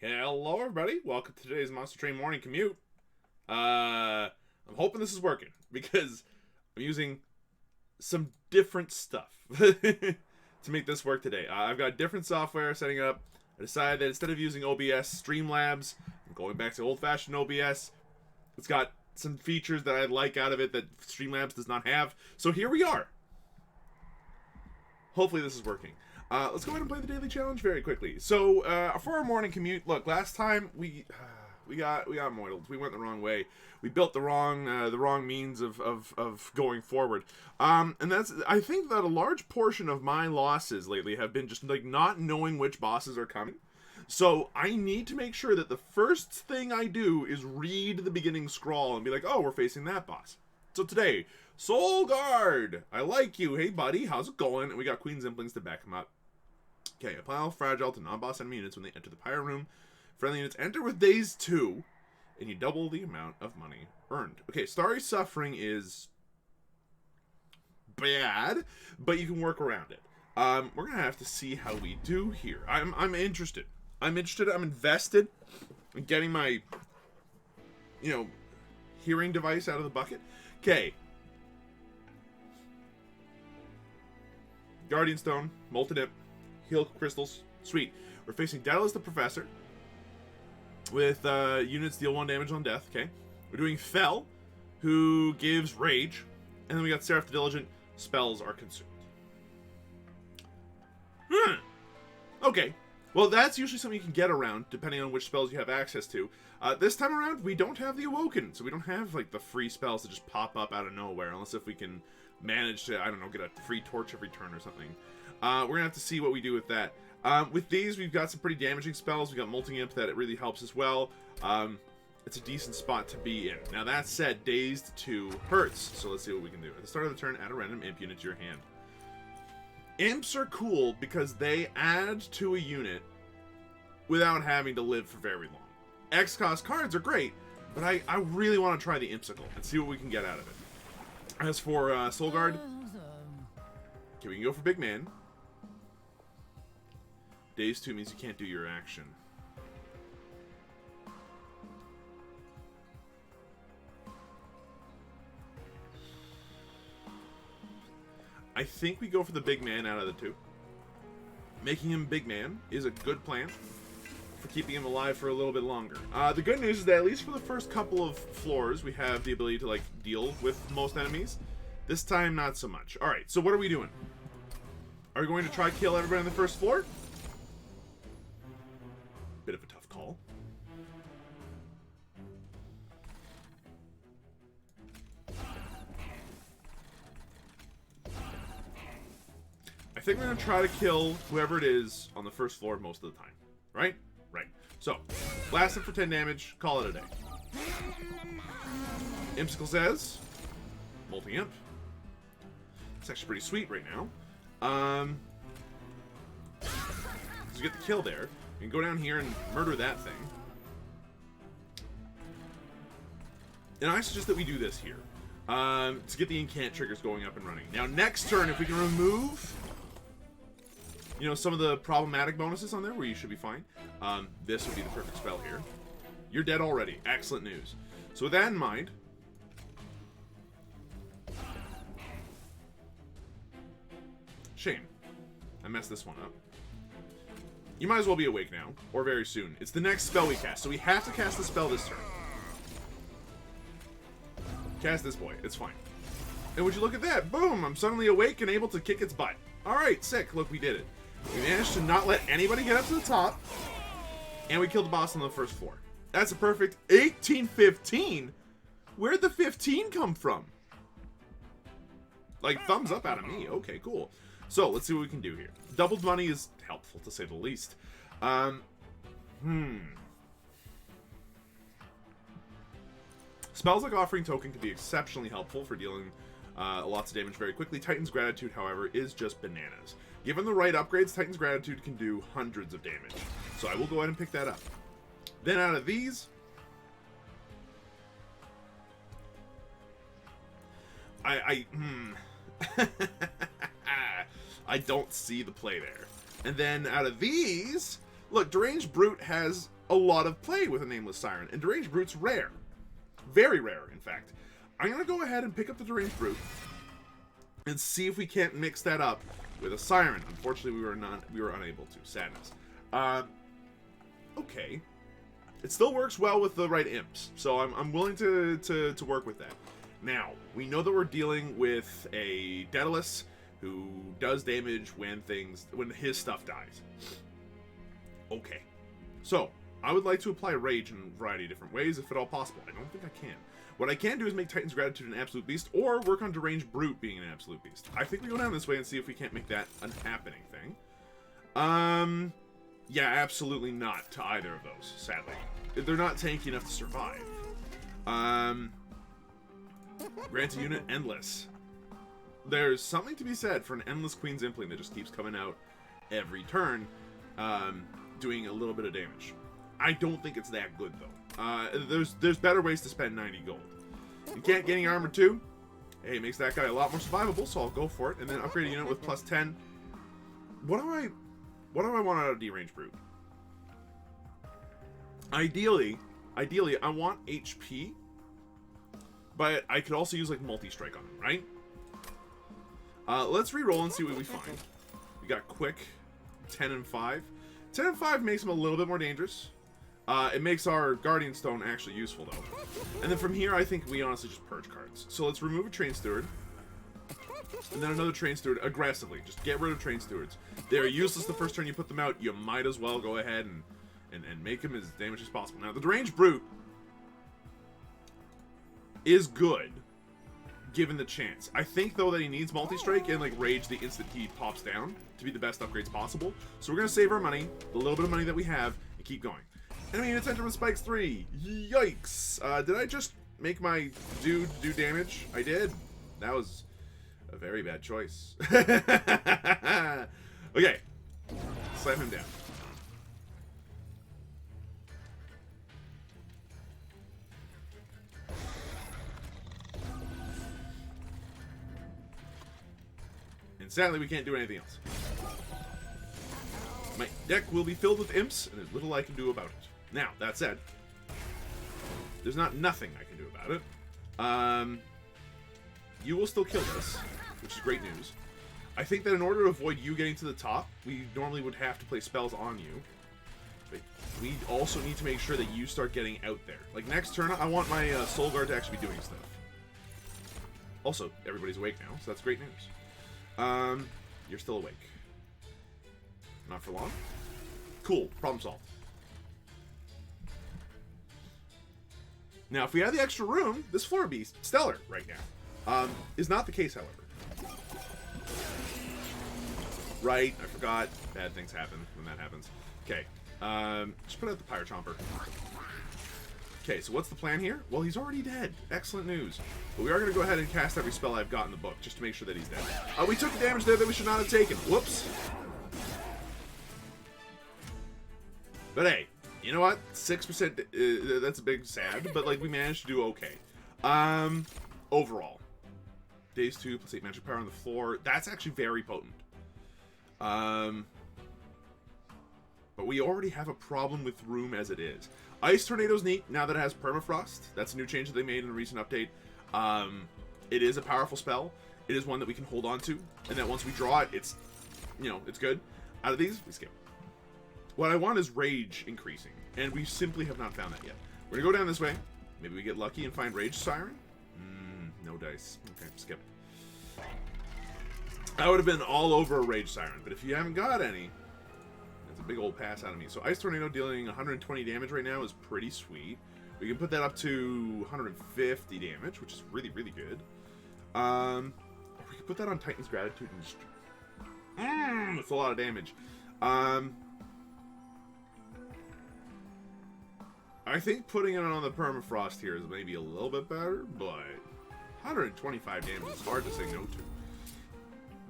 Hello everybody, welcome to today's Monster Train Morning Commute. I'm hoping this is working, because I'm using some different stuff to make this work today. I've got different software setting up. I decided that instead of using OBS Streamlabs, I'm going back to old-fashioned OBS. It's got some features that I like out of it that Streamlabs does not have. So here we are. Hopefully this is working. Let's go ahead and play the daily challenge very quickly. So, for our morning commute, look, last time we got moiled. We went the wrong way. We built the wrong means of going forward. And I think that a large portion of my losses lately have been just like not knowing which bosses are coming. So I need to make sure that the first thing I do is read the beginning scroll and be like, oh, we're facing that boss. So today, Solgard, I like you. Hey, buddy, how's it going? And we got Queen's Implings to back him up. Okay, apply all fragile to non-boss enemy units when they enter the pyre room. Friendly units enter with days 2, and you double the amount of money earned. Okay, Starry Suffering is bad, but you can work around it. We're gonna have to see how we do here. I'm interested. I'm invested in getting my, hearing device out of the bucket. Okay. Guardian Stone, Molten Imp, Heal Crystals. Sweet. We're facing Dailies the Professor with units deal 1 damage on death. Okay. We're doing Fell, who gives Rage. And then we got Seraph the Diligent. Spells are consumed. Okay. Well, that's usually something you can get around, depending on which spells you have access to. This time around, we don't have the Awoken, so we don't have, like, the free spells that just pop up out of nowhere, unless if we can manage to, I don't know, get a free torch every turn or something. We're going to have to see what we do with that. With these, we've got some pretty damaging spells. We've got Molting Imp that it really helps as well. It's a decent spot to be in. Now, that said, Dazed 2 hurts, so let's see what we can do. At the start of the turn, add a random Imp unit to your hand. Imps are cool because they add to a unit without having to live for very long. X-cost cards are great, but I really want to try the Impsicle and see what we can get out of it. As for Solgard, okay, we can go for Big Man. Days 2 means you can't do your action. I think we go for the Big Man out of the 2. Making him Big Man is a good plan for keeping him alive for a little bit longer. The good news is that at least for the first couple of floors, we have the ability to, like, deal with most enemies. This time, not so much. Alright, so what are we doing? Are we going to try kill everybody on the first floor? Bit of a tough call. I think we're going to try to kill whoever it is on the first floor most of the time. Right? Right. So, blast him for 10 damage, call it a day. Impsicle says, Molting Imp. It's actually pretty sweet right now. You get the kill there. You can go down here and murder that thing. And I suggest that we do this here. To get the incant triggers going up and running. Now, next turn, if we can remove, some of the problematic bonuses on there where you should be fine, this would be the perfect spell here. You're dead already. Excellent news. So with that in mind, shame. I messed this one up. You might as well be awake now, or very soon. It's the next spell we cast, so we have to cast the spell this turn. Cast this boy. It's fine. And would you look at that? Boom! I'm suddenly awake and able to kick its butt. Alright, sick. Look, we did it. We managed to not let anybody get up to the top, and we killed the boss on the first floor. That's a perfect 18-15. Where'd the 15 come from? Like, thumbs up out of me. Okay, cool. So, let's see what we can do here. Doubled money is helpful, to say the least. Spells like Offering Token can be exceptionally helpful for dealing lots of damage very quickly. Titan's Gratitude, however, is just bananas. Given the right upgrades, Titan's Gratitude can do hundreds of damage. So I will go ahead and pick that up. Then out of these, I don't see the play there. And then out of these, look, Deranged Brute has a lot of play with a Nameless Siren, and Deranged Brute's rare. Very rare, in fact. I'm going to go ahead and pick up the Deranged Brute and see if we can't mix that up with a Siren. Unfortunately, we were unable to. Sadness. Okay. It still works well with the right imps, so I'm willing to work with that. Now, we know that we're dealing with a Daedalus who does damage when his stuff dies. Okay. So, I would like to apply Rage in a variety of different ways, if at all possible. I don't think I can. What I can do is make Titan's Gratitude an Absolute Beast, or work on Deranged Brute being an Absolute Beast. I think we go down this way and see if we can't make that an happening thing. Yeah, absolutely not to either of those, sadly. They're not tanky enough to survive. Grant a unit Endless. There's something to be said for an Endless Queen's Impling that just keeps coming out every turn, doing a little bit of damage. I don't think it's that good, though. There's better ways to spend 90 gold. You can't get any armor, too. Hey, it makes that guy a lot more survivable, so I'll go for it. And then upgrade a unit with plus 10. What do I want out of Deranged Brute? Ideally, I want HP, but I could also use, like, multi-strike on him, right? Let's re-roll and see what we find. We got Quick, 10 and 5. 10 and 5 makes him a little bit more dangerous. It makes our Guardian Stone actually useful, though. And then from here, I think we honestly just purge cards. So let's remove a Train Steward. And then another Train Steward aggressively. Just get rid of Train Stewards. They're useless the first turn you put them out. You might as well go ahead and make them as damaged as possible. Now, the Deranged Brute is good, given the chance. I think, though, that he needs multi-strike and, like, Rage the instant he pops down to be the best upgrades possible. So we're going to save our money, the little bit of money that we have, and keep going. Enemy units enter with Spikes 3. Yikes. Did I just make my dude do damage? I did. That was a very bad choice. Okay. Slam him down. And sadly, we can't do anything else. My deck will be filled with imps, and there's little I can do about it. Now, that said, there's not nothing I can do about it. You will still kill this, which is great news. I think that in order to avoid you getting to the top, we normally would have to play spells on you. But we also need to make sure that you start getting out there. Like, next turn, I want my Solgard to actually be doing stuff. Also, everybody's awake now, so that's great news. You're still awake. Not for long. Cool. Problem solved. Now, if we had the extra room, this floor would be stellar right now. Is not the case, however. Right, I forgot. Bad things happen when that happens. Okay. Just put out the Pyre Chomper. Okay, so what's the plan here? Well, he's already dead. Excellent news. But we are going to go ahead and cast every spell I've got in the book, just to make sure that he's dead. We took damage there that we should not have taken. Whoops. But hey, you know what? 6%, that's a big sad, but like we managed to do okay. Overall. Days 2 plus 8 magic power on the floor. That's actually very potent. But we already have a problem with room as it is. Ice Tornado's neat now that it has Permafrost. That's a new change that they made in a recent update. It is a powerful spell. It is one that we can hold on to. And that once we draw it, it's, you know, it's good. Out of these, we skip. What I want is Rage increasing. And we simply have not found that yet. We're going to go down this way. Maybe we get lucky and find Rage Siren. No dice. Okay, skip. I would have been all over a Rage Siren. But if you haven't got any, that's a big old pass out of me. So Ice Tornado dealing 120 damage right now is pretty sweet. We can put that up to 150 damage, which is really, really good. We can put that on Titan's Gratitude and just... that's a lot of damage. I think putting it on the Permafrost here is maybe a little bit better, but 125 damage is hard to say no to.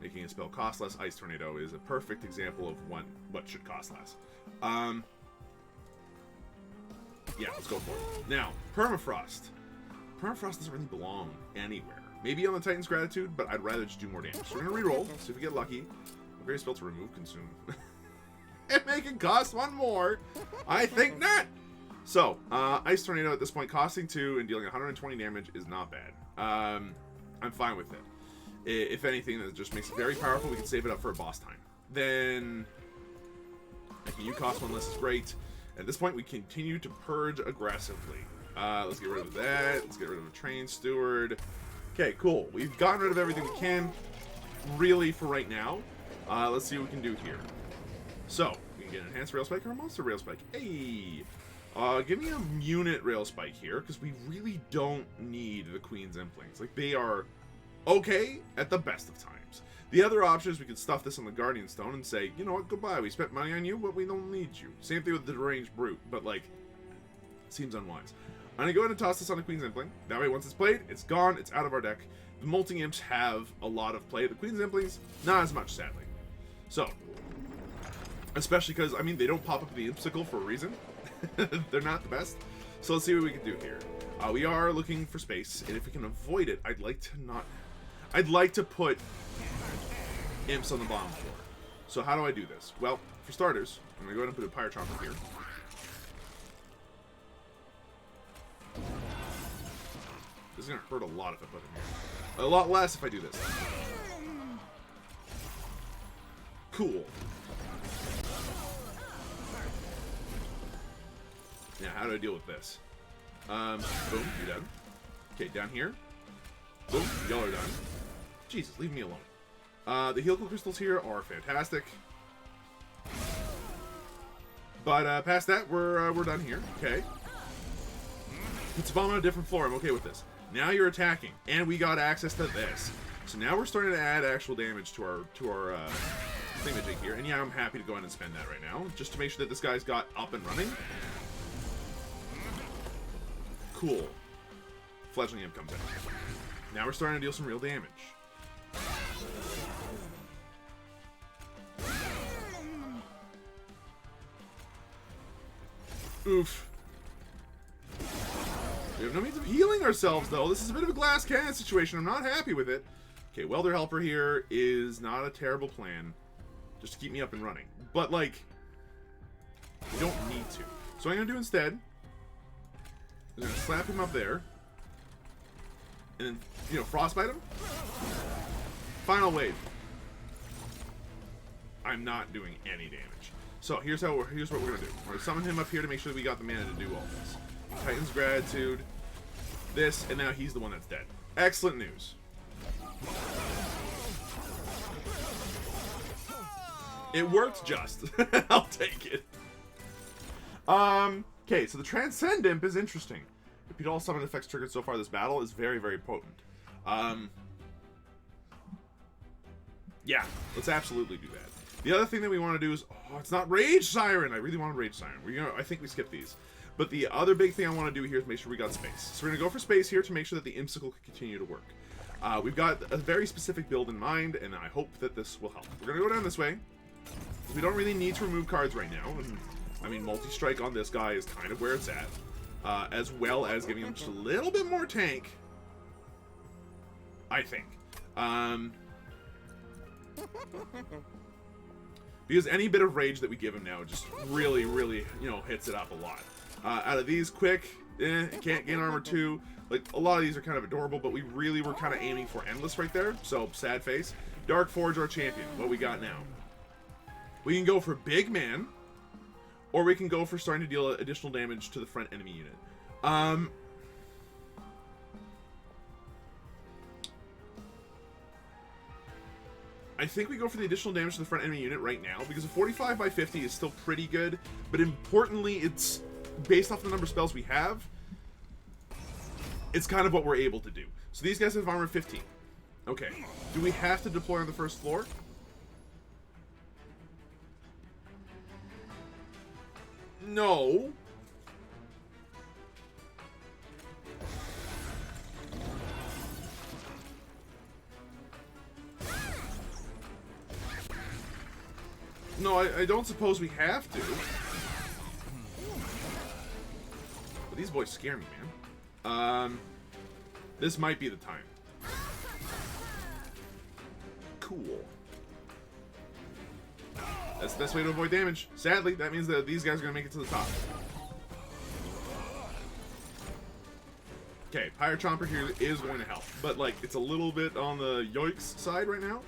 Making a spell cost less, Ice Tornado is a perfect example of what should cost less. Yeah, let's go for it. Now, Permafrost. Permafrost doesn't really belong anywhere. Maybe on the Titan's Gratitude, but I'd rather just do more damage. So we're going to reroll, see if we get lucky. Upgrade spell to remove consume. Make it cost 1 more. I think not. So, Ice Tornado at this point costing 2 and dealing 120 damage is not bad. I'm fine with it. If anything, that just makes it very powerful. We can save it up for a boss time. Then, making you cost 1 less is great. At this point, we continue to purge aggressively. Let's get rid of that. Let's get rid of the Train Steward. Okay, cool. We've gotten rid of everything we can, really, for right now. Let's see what we can do here. So, we can get an Enhanced Rail Spike or a Monster Rail Spike. Hey! Give me a unit Rail Spike here, because we really don't need the Queen's Implings. Like, they are okay at the best of times. The other option is we could stuff this on the Guardian Stone and say, you know what, goodbye, we spent money on you, but we don't need you. Same thing with the Deranged Brute, but, like, seems unwise. I'm going to go ahead and toss this on the Queen's Impling. That way, once it's played, it's gone, it's out of our deck. The Molting Imps have a lot of play. The Queen's Implings, not as much, sadly. So, especially because, I mean, they don't pop up in the Impsicle for a reason. They're not the best. So let's see what we can do here. We are looking for space, and if we can avoid it, I'd like to put Imps on the bottom floor. So how do I do this? Well, for starters, I'm going to go ahead and put a Pyrochomper here. This is going to hurt a lot if I put it here. A lot less if I do this. Cool. Now, how do I deal with this? Boom, you're done. Okay, down here. Boom, y'all are done. Jesus, leave me alone. The Helical Crystals here are fantastic. But past that, we're done here. Okay. Puts a bomb on a different floor. I'm okay with this. Now you're attacking, and we got access to this. So now we're starting to add actual damage to our thingamajig here. And yeah, I'm happy to go ahead and spend that right now, just to make sure that this guy's got up and running. Cool. Fledgling Imp comes in. Now we're starting to deal some real damage. Oof. We have no means of healing ourselves, though. This is a bit of a glass cannon situation. I'm not happy with it. Okay, Welder Helper here is not a terrible plan. Just to keep me up and running. But, like, we don't need to. So what I'm going to do instead, I'm going to slap him up there. And then, you know, Frostbite him. Final wave. I'm not doing any damage. So here's what we're going to do. We're going to summon him up here to make sure that we got the mana to do all this. Titan's Gratitude, this, and now he's the one that's dead. Excellent news. It worked just. I'll take it. Okay, so the Transcend Imp is interesting. Repeat all summon effects triggered so far this battle is very, very potent. Yeah, let's absolutely do that. The other thing that we want to do is, oh, it's not Rage Siren. I really want Rage Siren. I think we skip these. But the other big thing I want to do here is make sure we got space. So we're going to go for space here to make sure that the Impsicle can continue to work. We've got a very specific build in mind, and I hope that this will help. We're going to go down this way. We don't really need to remove cards right now. And, I mean, multi-strike on this guy is kind of where it's at. As well as giving him just a little bit more tank. I think. Because any bit of rage that we give him now just really, really, you know, hits it up a lot. Out of these, quick, it can't gain armor 2. Like, a lot of these are kind of adorable, but we really were kind of aiming for endless right there. So, sad face. Dark Forge, our champion. What we got now? We can go for Big Man, or we can go for starting to deal additional damage to the front enemy unit. I think we go for the additional damage to the front enemy unit right now, because a 45 by 50 is still pretty good, but importantly, it's based off the number of spells we have, it's kind of what we're able to do. So these guys have armor 15. Okay. Do we have to deploy on the first floor? No. No, I don't suppose we have to. But these boys scare me, man. This might be the time. Cool. That's the best way to avoid damage. Sadly, that means that these guys are going to make it to the top. Okay, Pyre Chomper here is going to help. But, like, it's a little bit on the yoiks side right now.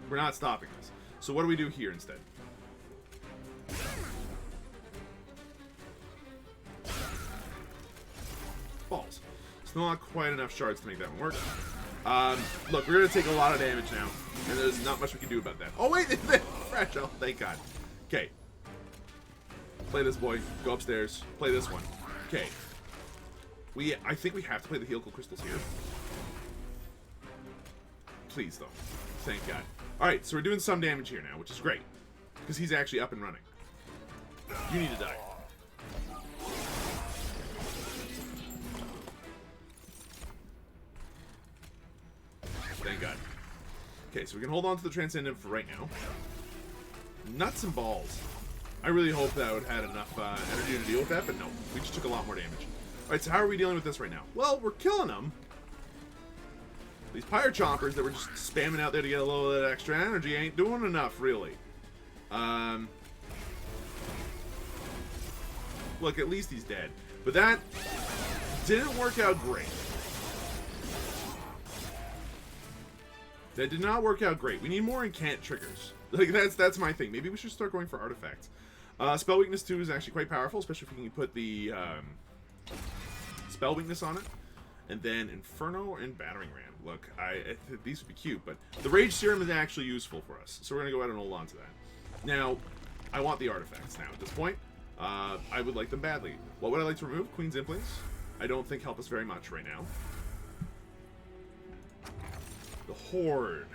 We're not stopping this. So what do we do here instead? Balls. Still not quite enough shards to make that one work. Look, we're going to take a lot of damage now. And there's not much we can do about that. Oh, wait! Fragile. Thank God. Okay. Play this boy. Go upstairs. Play this one. Okay. I think we have to play the helical crystals here. Please, though. Thank God. Alright, so we're doing some damage here now, which is great. Because he's actually up and running. You need to die. Thank God. Okay, so we can hold on to the Transcendent for right now. Nuts and balls. I really hope that I would have had enough energy to deal with that, but no. We just took a lot more damage. Alright, so how are we dealing with this right now? Well, we're killing them. These Pyre Chompers that we're just spamming out there to get a little bit of extra energy ain't doing enough, really. Look, at least he's dead. But that didn't work out great. That did not work out great. We need more incant triggers. Like, that's my thing. Maybe we should start going for artifacts. Spell Weakness 2 is actually quite powerful, especially if we can put the Spell Weakness on it. And then Inferno and Battering Ram. Look, these would be cute, but the Rage Serum is actually useful for us. So we're going to go ahead and hold on to that. Now, I want the artifacts now at this point. I would like them badly. What would I like to remove? Queen's Implings. I don't think help us very much right now. The Horde.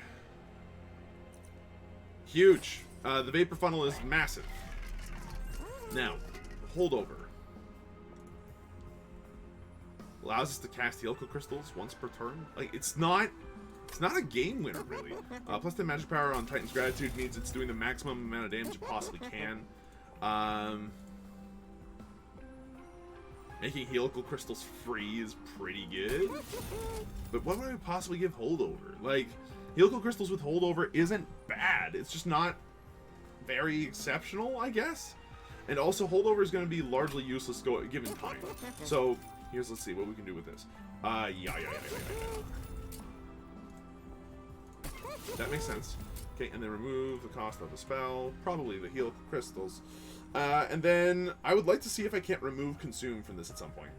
Huge. The Vapor Funnel is massive. Now, Holdover. Allows us to cast Helical Crystals once per turn. Like, it's not a game winner, really. Plus 10 magic power on Titan's Gratitude means it's doing the maximum amount of damage it possibly can. Making Helical Crystals free is pretty good. But what would I possibly give Holdover? Like, Helical Crystals with Holdover isn't bad. It's just not very exceptional, I guess. And also, Holdover is going to be largely useless given time. So, let's see what we can do with this. Yeah. That makes sense. Okay, and then remove the cost of the spell. Probably the Helical Crystals. And then I would like to see if I can't remove Consume from this at some point.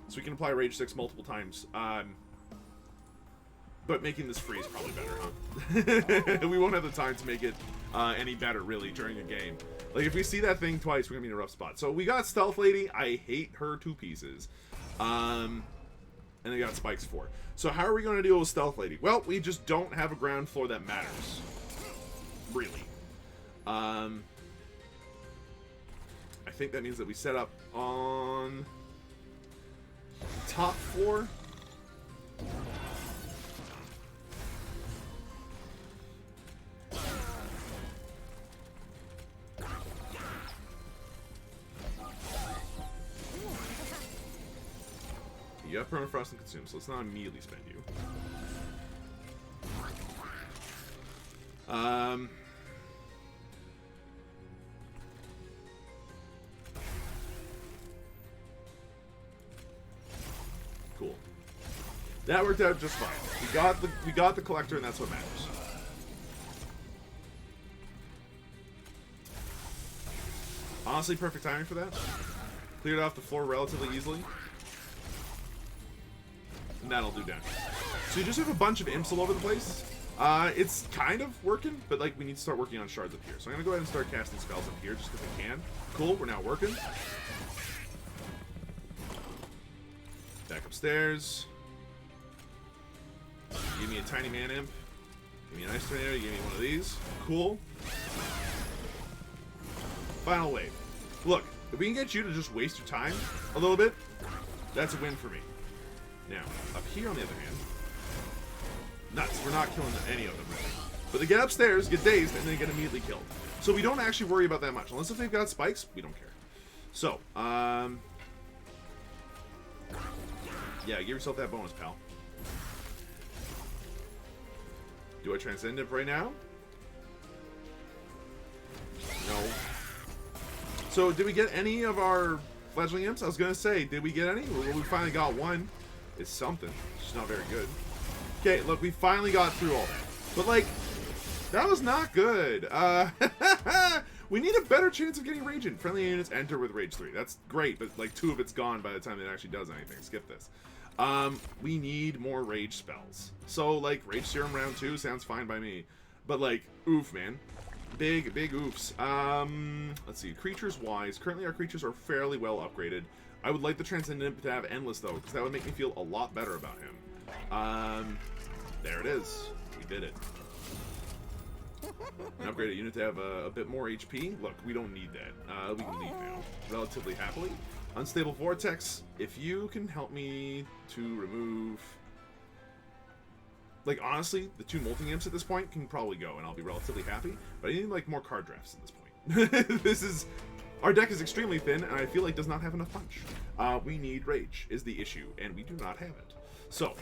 So we can apply Rage 6 multiple times. But making this free is probably better, huh? We won't have the time to make it any better, really, during a game. Like, if we see that thing twice, we're going to be in a rough spot. So we got Stealth Lady. I hate her to pieces. And they got Spikes 4. So how are we going to deal with Stealth Lady? Well, we just don't have a ground floor that matters. Really. I think that means that we set up on top floor. You have Permafrost and Consume, so let's not immediately spend you. Cool. That worked out just fine. We got the collector, and that's what matters. Honestly, perfect timing for that. Cleared off the floor relatively easily. And that'll do damage. So you just have a bunch of imps all over the place. It's kind of working, but like we need to start working on shards up here. So I'm gonna go ahead and start casting spells up here just because I can. Cool, we're now working. Back upstairs. Give me a tiny man imp. Give me an ice tornado. Give me one of these. Cool. Final wave. Look, if we can get you to just waste your time a little bit, that's a win for me. Now, up here on the other hand, nuts. We're not killing any of them, really. But they get upstairs, get dazed, and then get immediately killed. So we don't actually worry about that much. Unless if they've got spikes, we don't care. So, yeah, give yourself that bonus, pal. Do I transcend it right now? No. So, did we get any of our fledgling imps? I was gonna say, did we get any? Well, we finally got one. It's something. It's just not very good. Okay, look, we finally got through all that. But, like, that was not good. We need a better chance of getting rage in. Friendly units enter with rage 3. That's great, but, like, 2 of it's gone by the time it actually does anything. Skip this. We need more rage spells. So, like, Rage Serum round 2 sounds fine by me. But, like, oof, man. Big oofs. Let's see. Creatures-wise, currently our creatures are fairly well upgraded. I would like the Transcendent to have Endless, though, because that would make me feel a lot better about him. There it is. We did it. An upgraded unit to have a bit more HP. Look, we don't need that. We can leave now. Relatively happily. Unstable Vortex. If you can help me to remove... Like, honestly, the 2 Molting Imps at this point can probably go, and I'll be relatively happy. But I need, like, more card drafts at this point. This is... Our deck is extremely thin, and I feel like does not have enough punch. We need Rage, is the issue, and we do not have it. So...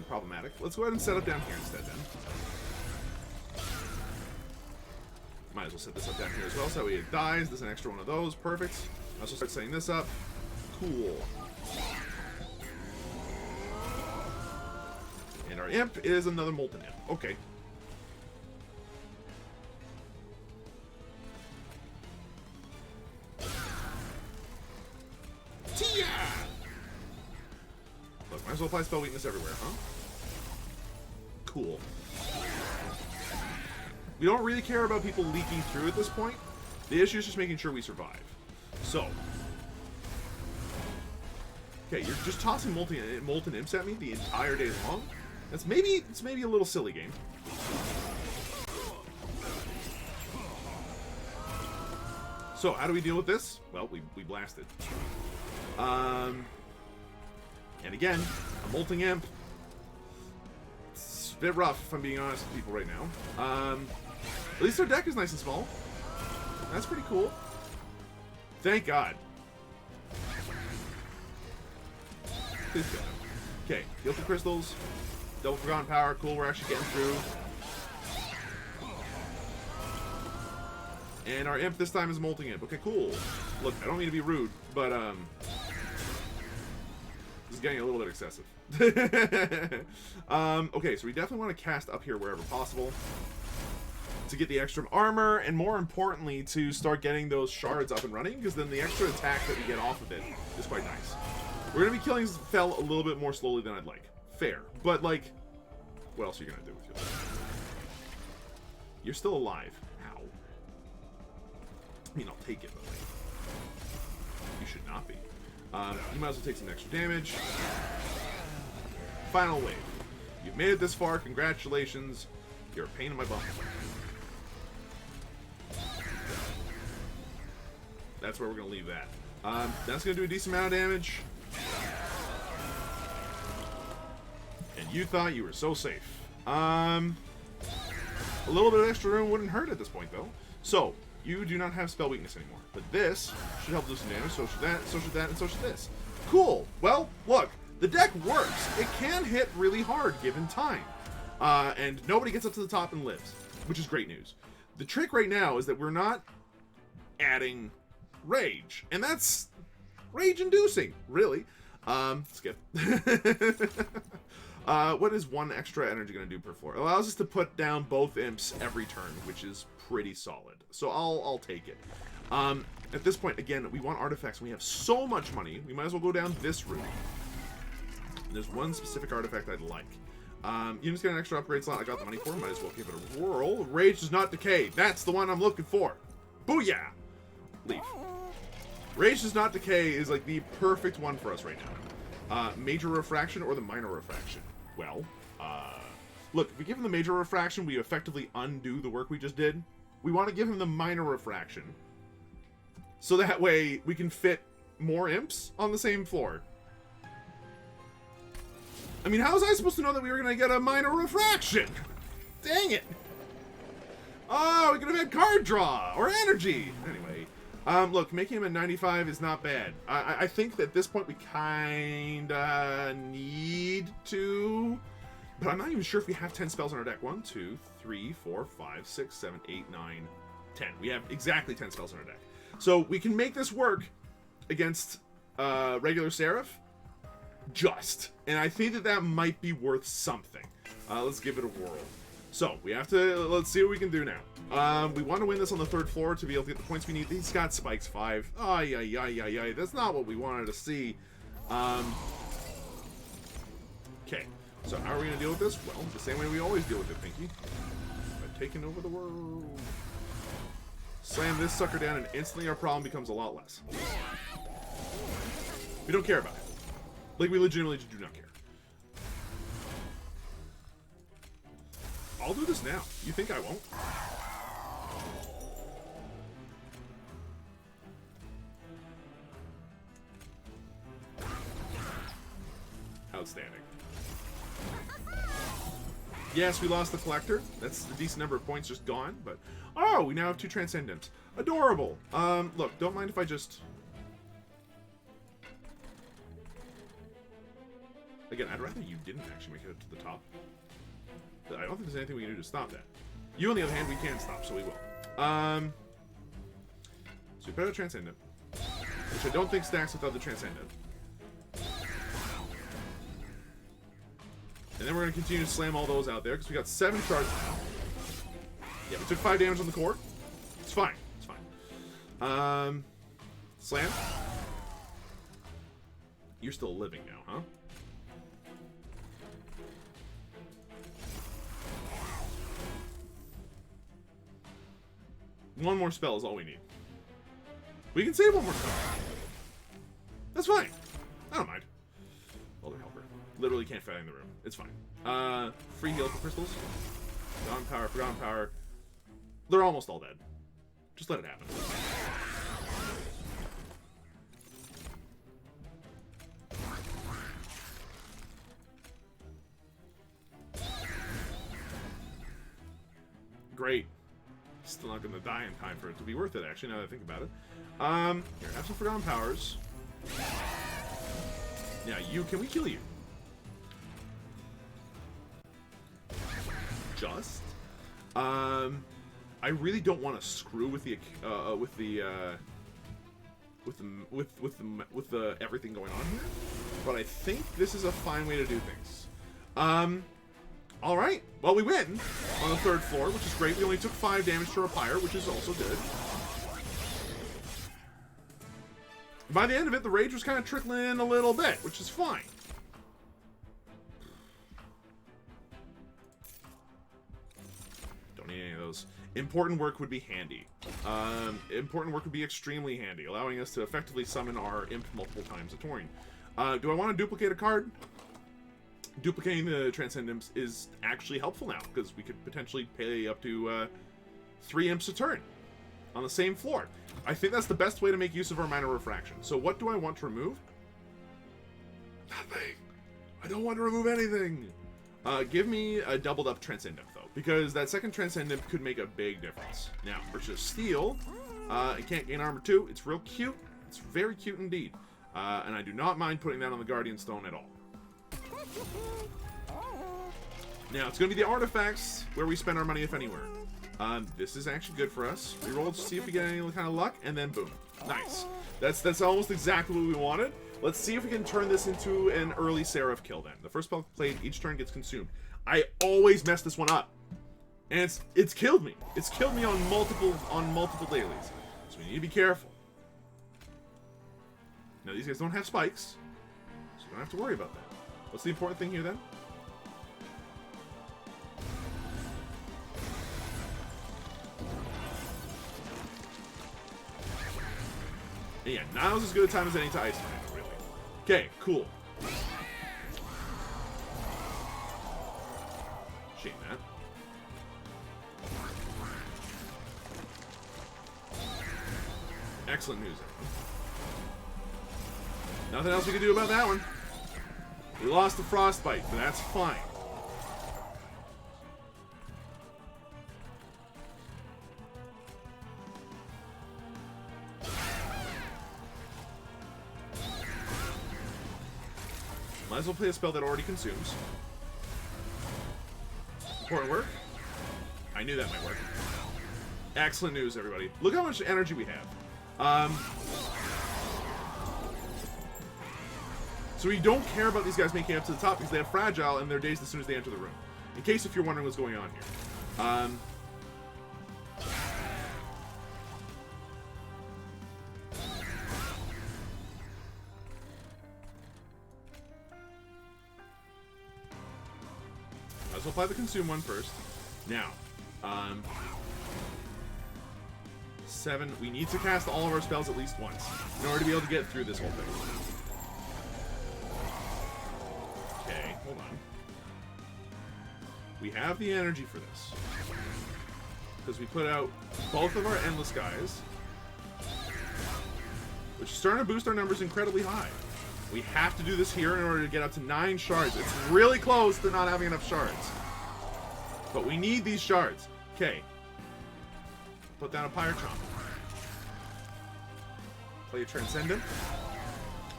problematic. Let's go ahead and set up down here instead, then. Might as well set this up down here as well, so that way it dies. There's an extra one of those. Perfect. I'll also start setting this up. Cool. And our imp is another Molten Imp. Okay. Tia! Look, might as well apply Spell Weakness everywhere, huh? Cool. We don't really care about people leaking through at this point. The issue is just making sure we survive. So. Okay, you're just tossing molten imps at me the entire day long? It's maybe a little silly game. So, how do we deal with this? Well, we blasted. And again, a molting imp. It's a bit rough, if I'm being honest with people right now. At least our deck is nice and small. That's pretty cool. Thank God. Please go. Okay, Guilty Crystals. Double Forgotten Power. Cool, we're actually getting through. And our imp this time is Molting Imp. Okay, cool. Look, I don't mean to be rude, but, this is getting a little bit excessive. Okay, so we definitely want to cast up here wherever possible to get the extra armor, and more importantly, to start getting those shards up and running, because then the extra attack that we get off of it is quite nice. We're going to be killing Fel a little bit more slowly than I'd like. Fair. But, like, what else are you going to do with your life? You're still alive. How? I mean, I'll take it, but, like, you should not be. You might as well take some extra damage. Final wave. You've made it this far. Congratulations. You're a pain in my bum. That's where we're going to leave that. That's going to do a decent amount of damage. And you thought you were so safe. A little bit of extra room wouldn't hurt at this point, though. So, you do not have spell weakness anymore. But this should help do some damage. So should that, so should that, and so should this. Cool. Well, look. The deck works. It can hit really hard given time. And nobody gets up to the top and lives, which is great news. The trick right now is that we're not adding rage. And that's rage-inducing, really. Skip. What is 1 extra energy going to do per floor? It allows us to put down both imps every turn, which is pretty solid. So I'll take it. At this point, again, we want artifacts. We have so much money. We might as well go down this route. There's one specific artifact I'd like. Units get an extra upgrade slot. I got the money for it. Might as well give it a whirl. Rage does not decay. That's the one I'm looking for. Booyah! Leave. Rage does not decay is like the perfect one for us right now. Major refraction or the minor refraction? Well, look, if we give him the major refraction, we effectively undo the work we just did. We want to give him the minor refraction. So that way we can fit more imps on the same floor. I mean, how was I supposed to know that we were going to get a minor refraction? Dang it. Oh, we could have had card draw or energy. Anyway, look, making him at 95 is not bad. I think that at this point we kind of need to But I'm not even sure if we have 10 spells on our deck. 1, 2, 3, 4, 5, 6, 7, 8, 9, 10. We have exactly 10 spells on our deck. So we can make this work against regular Seraph. Just. And I think that that might be worth something. Let's give it a whirl. So, we have to, let's see what we can do now. We want to win this on the 3rd floor to be able to get the points we need. He's got spikes 5. Ay, ay, ay, ay, ay. That's not what we wanted to see. Okay. So, how are we going to deal with this? Well, the same way we always deal with it, Pinky. By taking over the world. Slam this sucker down and instantly our problem becomes a lot less. We don't care about it. Like, we legitimately do not care. I'll do this now. You think I won't? Outstanding. Yes, we lost the collector. That's a decent number of points just gone, but... Oh, we now have 2 Transcendents. Adorable. Look, don't mind if I just... Again, I'd rather you didn't actually make it to the top. I don't think there's anything we can do to stop that. You, on the other hand, we can stop, so we will. So we put out a Transcendent, which I don't think stacks with other Transcendent. And then we're going to continue to slam all those out there, because we got 7 charges now. Yeah, we took 5 damage on the core. It's fine. It's fine. Slam. You're still living now, huh? One more spell is all we need. We can save one more spell. That's fine. I don't mind. Elder Helper. Literally can't fit in the room. It's fine. Free heal for crystals. Forgotten power. They're almost all dead. Just let it happen. Great. Still not going to die in time for it to be worth it, actually, now that I think about it. Here, have some Forgotten Powers. Yeah, can we kill you? Just? I really don't want to screw with the everything going on here, but I think this is a fine way to do things. Alright, well, we win on the 3rd floor, which is great. We only took 5 damage to our pyre, which is also good. By the end of it, the rage was kind of trickling in a little bit, which is fine. Don't need any of those. Important work would be handy. Important work would be extremely handy, allowing us to effectively summon our imp multiple times a turn. Do I want to duplicate a card? Duplicating the Transcendence is actually helpful now, because we could potentially pay up to 3 imps a turn on the same floor. I think that's the best way to make use of our Minor Refraction. So what do I want to remove? Nothing. I don't want to remove anything. Give me a doubled up Transcendent, though, because that second Transcendent could make a big difference. Now, versus Steel, it can't gain armor 2. It's real cute. It's very cute indeed. And I do not mind putting that on the Guardian Stone at all. Now, it's going to be the artifacts where we spend our money, if anywhere. This is actually good for us. We roll to see if we get any kind of luck, and then boom. Nice. That's almost exactly what we wanted. Let's see if we can turn this into an early Seraph kill then. The first spell played, each turn gets consumed. I always mess this one up. And it's killed me. It's killed me on multiple dailies. So we need to be careful. Now, these guys don't have spikes, so we don't have to worry about that. What's the important thing here, then? And yeah, now's as good a time as any to ice mine, really. Okay, cool. Shame that. Excellent news, everyone. Nothing else we can do about that one. We lost the frostbite, but that's fine. Might as well play a spell that already consumes. important work. I knew that might work. Excellent news, everybody. Look how much energy we have. So we don't care about these guys making it up to the top because they have fragile and they're dazed as soon as they enter the room. In case if you're wondering what's going on here. Let's apply the consume one first. Now, 7. We need to cast all of our spells at least once in order to be able to get through this whole thing. Okay, hold on. We have the energy for this because we put out both of our endless guys, which is starting to boost our numbers incredibly high. We have to do this here in order to get up to 9 shards. It's really close to not having enough shards. But we need these shards. Okay. Put down a Pyre Chomp. Play a Transcendent.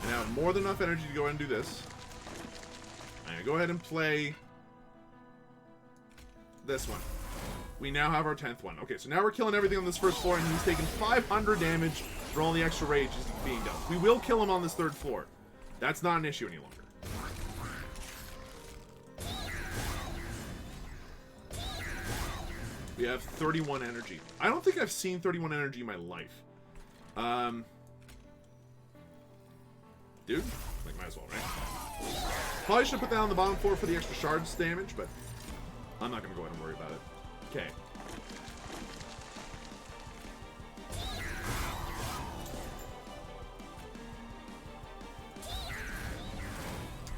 And I have more than enough energy to go ahead and do this. I'm going to go ahead and play this one. We now have our 10th one. Okay, so now we're killing everything on this first floor, and he's taking 500 damage for all the extra rage being done. We will kill him on this 3rd floor. That's not an issue any longer. We have 31 energy. I don't think I've seen 31 energy in my life. Dude, like, might as well, right? Probably should have put that on the bottom floor for the extra shards damage, but I'm not going to go ahead and worry about it. Okay.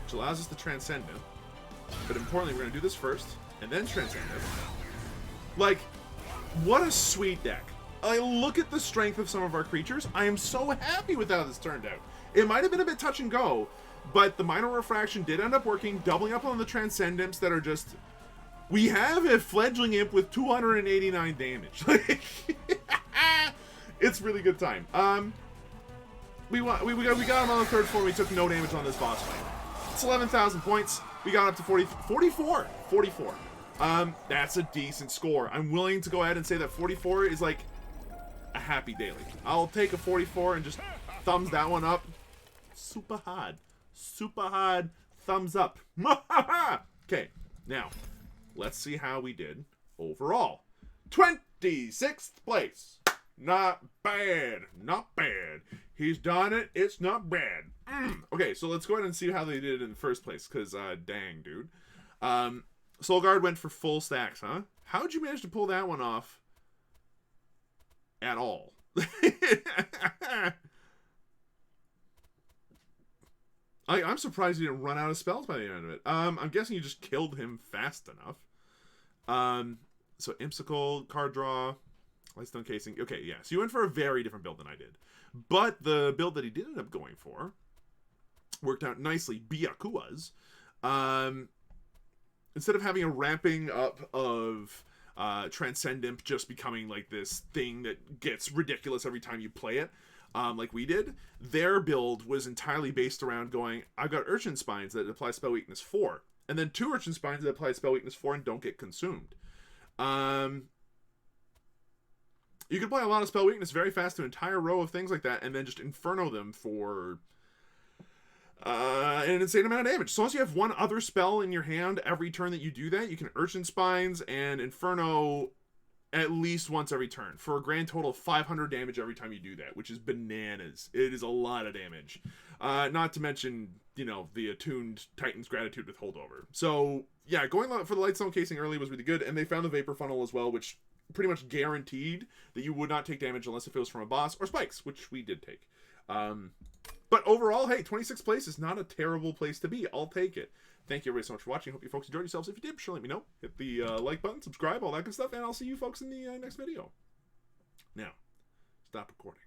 Which allows us to transcend it. But importantly, we're going to do this first, and then transcend it. Like, what a sweet deck. I look at the strength of some of our creatures. I am so happy with how this turned out. It might have been a bit touch and go, but the minor refraction did end up working, doubling up on the transcendents that are just... We have a fledgling imp with 289 damage. It's really good time. We got him on the 3rd floor. We took no damage on this boss fight. It's 11,000 points. We got up to 44. That's a decent score. I'm willing to go ahead and say that 44 is like a happy daily. I'll take a 44 and just thumbs that one up. Super hard. Thumbs up. Okay, now let's see how we did overall. 26th place. Not bad. He's done it. It's not bad. Okay, so let's go ahead and see how they did in the first place, because dang, dude. Solgard went for full stacks, huh? How'd you manage to pull that one off at all? I'm surprised you didn't run out of spells by the end of it. I'm guessing you just killed him fast enough. So Imsicle, card draw, Lightstone Casing. Okay, yeah. So you went for a very different build than I did. But the build that he did end up going for worked out nicely. Byakua's. Instead of having a ramping up of Transcendent just becoming like this thing that gets ridiculous every time you play it, like we did, their build was entirely based around going, I've got Urchin Spines that apply spell weakness 4, and then 2 Urchin Spines that apply spell weakness 4 and don't get consumed. You can apply a lot of spell weakness very fast to an entire row of things like that, and then just Inferno them for an insane amount of damage. So long as you have one other spell in your hand every turn that you do that, you can Urchin Spines and Inferno at least once every turn for a grand total of 500 damage every time you do that, which is bananas. It is a lot of damage. Not to mention, you know, the attuned Titan's Gratitude with Holdover. So, yeah, going for the Lightstone Casing early was really good, and they found the Vapor Funnel as well, which pretty much guaranteed that you would not take damage unless if it was from a boss or spikes, which we did take. But overall, hey, 26th place is not a terrible place to be. I'll take it. Thank you everybody so much for watching. Hope you folks enjoyed yourselves. If you did, sure let me know. Hit the like button, subscribe, all that good stuff, and I'll see you folks in the next video. Now, stop recording.